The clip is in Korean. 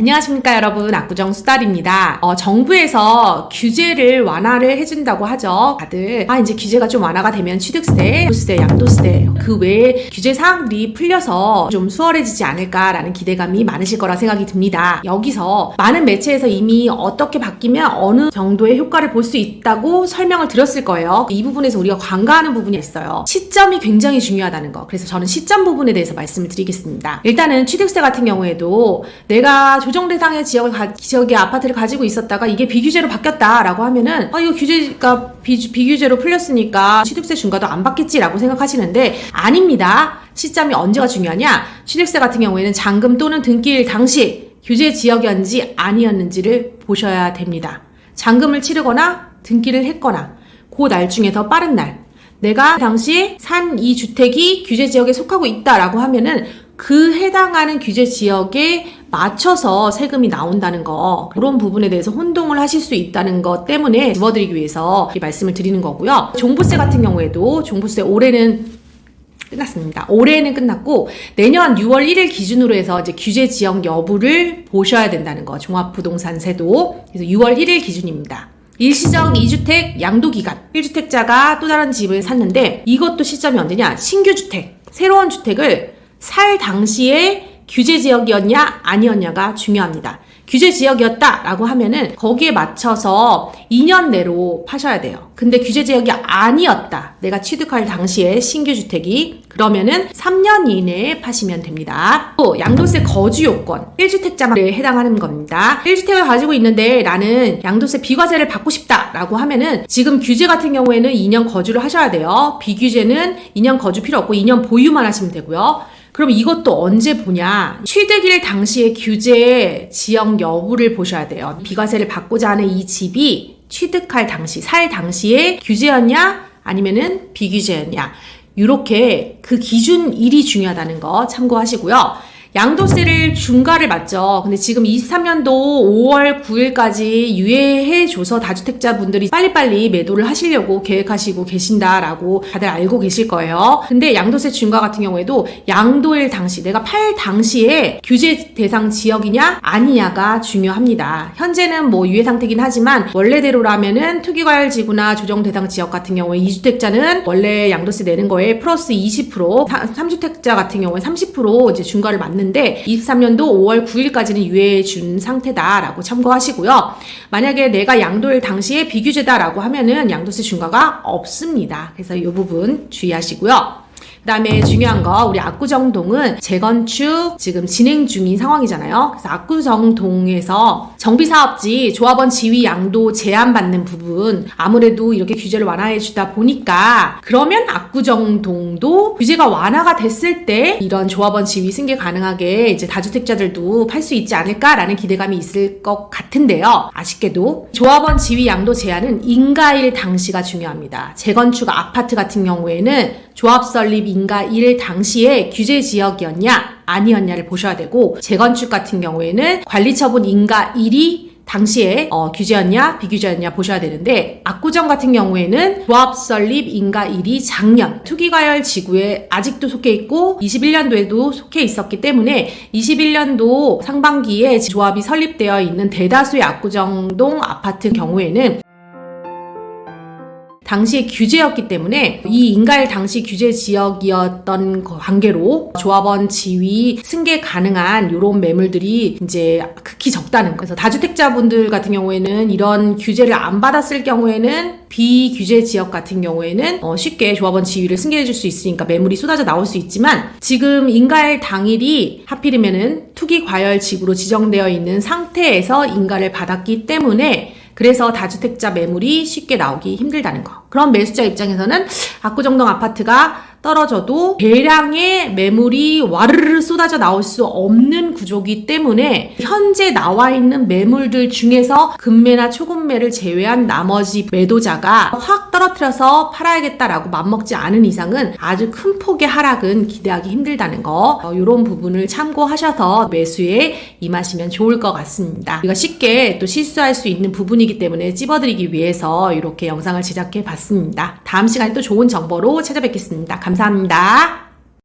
안녕하십니까 여러분, 압구정 수달입니다. 정부에서 규제를 완화를 해준다고 하죠. 다들 이제 규제가 좀 완화가 되면 취득세, 양도세, 양도세 그 외에 규제 사항들이 풀려서 좀 수월해지지 않을까라는 기대감이 많으실 거라 생각이 듭니다. 여기서 많은 매체에서 이미 어떻게 바뀌면 어느 정도의 효과를 볼 수 있다고 설명을 드렸을 거예요. 이 부분에서 우리가 관가하는 부분이 있어요. 시점이 굉장히 중요하다는 거. 그래서 저는 시점 부분에 대해서 말씀을 드리겠습니다. 일단은 취득세 같은 경우에도 내가 조정 대상의 지역의 아파트를 가지고 있었다가 이게 비규제로 바뀌었다라고 하면은 이거 규제가 비규제로 풀렸으니까 취득세 중과도 안 받겠지라고 생각하시는데 아닙니다. 시점이 언제가 중요하냐? 취득세 같은 경우에는 잔금 또는 등기일 당시 규제 지역이었는지 아니었는지를 보셔야 됩니다. 잔금을 치르거나 등기를 했거나 그 날 중에서 빠른 날 내가 당시 산 이 주택이 규제 지역에 속하고 있다라고 하면은 그 해당하는 규제 지역에 맞춰서 세금이 나온다는 거, 그런 부분에 대해서 혼동을 하실 수 있다는 것 때문에 집어드리기 위해서 이 말씀을 드리는 거고요. 종부세 같은 경우에도 종부세 올해는 끝났습니다. 올해는 끝났고 내년 6월 1일 기준으로 해서 이제 규제 지역 여부를 보셔야 된다는 거. 종합부동산세도 그래서 6월 1일 기준입니다. 일시적 2주택 양도기간 1주택자가 또 다른 집을 샀는데 이것도 시점이 언제냐? 신규주택, 새로운 주택을 살 당시에 규제 지역이었냐 아니었냐가 중요합니다. 규제 지역이었다라고 하면은 거기에 맞춰서 2년 내로 파셔야 돼요. 근데 규제 지역이 아니었다. 내가 취득할 당시에 신규 주택이 그러면은 3년 이내에 파시면 됩니다. 또 양도세 거주 요건 1주택자만 해당하는 겁니다. 1주택을 가지고 있는데 나는 양도세 비과세를 받고 싶다라고 하면은 지금 규제 같은 경우에는 2년 거주를 하셔야 돼요. 비규제는 2년 거주 필요 없고 2년 보유만 하시면 되고요. 그럼 이것도 언제 보냐? 취득일 당시의 규제 지역 여부를 보셔야 돼요. 비과세를 받고자 하는 이 집이 취득할 당시, 살 당시에 규제였냐? 아니면은 비규제였냐? 이렇게 그 기준일이 중요하다는 거 참고하시고요. 양도세를 중과를 맞죠. 근데 지금 23년도 5월 9일까지 유예해줘서 다주택자분들이 빨리빨리 매도를 하시려고 계획하시고 계신다라고 다들 알고 계실 거예요. 근데 양도세 중과 같은 경우에도 양도일 당시, 내가 팔 당시에 규제 대상 지역이냐 아니냐가 중요합니다. 현재는 뭐 유예 상태긴 하지만 원래대로라면은 투기과열 지구나 조정 대상 지역 같은 경우에 2주택자는 원래 양도세 내는 거에 플러스 20%, 3주택자 같은 경우에 30% 이제 중과를 맞는 근데 23년도 5월 9일까지는 유예해 준 상태다라고 참고하시고요. 만약에 내가 양도일 당시에 비규제다라고 하면은 양도세 중과가 없습니다. 그래서 이 부분 주의하시고요. 그 다음에 중요한 거, 우리 압구정동은 재건축 지금 진행 중인 상황이잖아요. 그래서 압구정동에서 정비사업지 조합원 지위 양도 제한받는 부분 아무래도 이렇게 규제를 완화해 주다 보니까 그러면 압구정동도 규제가 완화가 됐을 때 이런 조합원 지위 승계 가능하게 이제 다주택자들도 팔 수 있지 않을까라는 기대감이 있을 것 같은데요. 아쉽게도 조합원 지위 양도 제한은 인가일 당시가 중요합니다. 재건축 아파트 같은 경우에는 조합 설립 인가 1일 당시에 규제 지역이었냐 아니었냐를 보셔야 되고 재건축 같은 경우에는 관리처분 인가 1이 당시에 규제였냐 비규제였냐 보셔야 되는데 압구정 같은 경우에는 조합 설립 인가 1이 작년 투기과열 지구에 아직도 속해 있고 21년도에도 속해 있었기 때문에 21년도 상반기에 조합이 설립되어 있는 대다수의 압구정동 아파트 경우에는 당시에 규제였기 때문에 이 인가일 당시 규제 지역이었던 관계로 조합원 지위 승계 가능한 이런 매물들이 이제 극히 적다는 거예요. 그래서 다주택자분들 같은 경우에는 이런 규제를 안 받았을 경우에는 비규제 지역 같은 경우에는 쉽게 조합원 지위를 승계해 줄 수 있으니까 매물이 쏟아져 나올 수 있지만 지금 인가일 당일이 하필이면은 투기 과열 지구로 지정되어 있는 상태에서 인가를 받았기 때문에 그래서 다주택자 매물이 쉽게 나오기 힘들다는 거. 그럼 매수자 입장에서는 압구정동 아파트가 떨어져도 대량의 매물이 와르르 쏟아져 나올 수 없는 구조이기 때문에 현재 나와 있는 매물들 중에서 급매나 초급매를 제외한 나머지 매도자가 확 떨어뜨려서 팔아야겠다라고 맘먹지 않은 이상은 아주 큰 폭의 하락은 기대하기 힘들다는 거, 이런 부분을 참고하셔서 매수에 임하시면 좋을 것 같습니다. 우리가 쉽게 또 실수할 수 있는 부분이기 때문에 찝어드리기 위해서 이렇게 영상을 제작해 봤습니다. 다음 시간에 또 좋은 정보로 찾아뵙겠습니다. 감사합니다.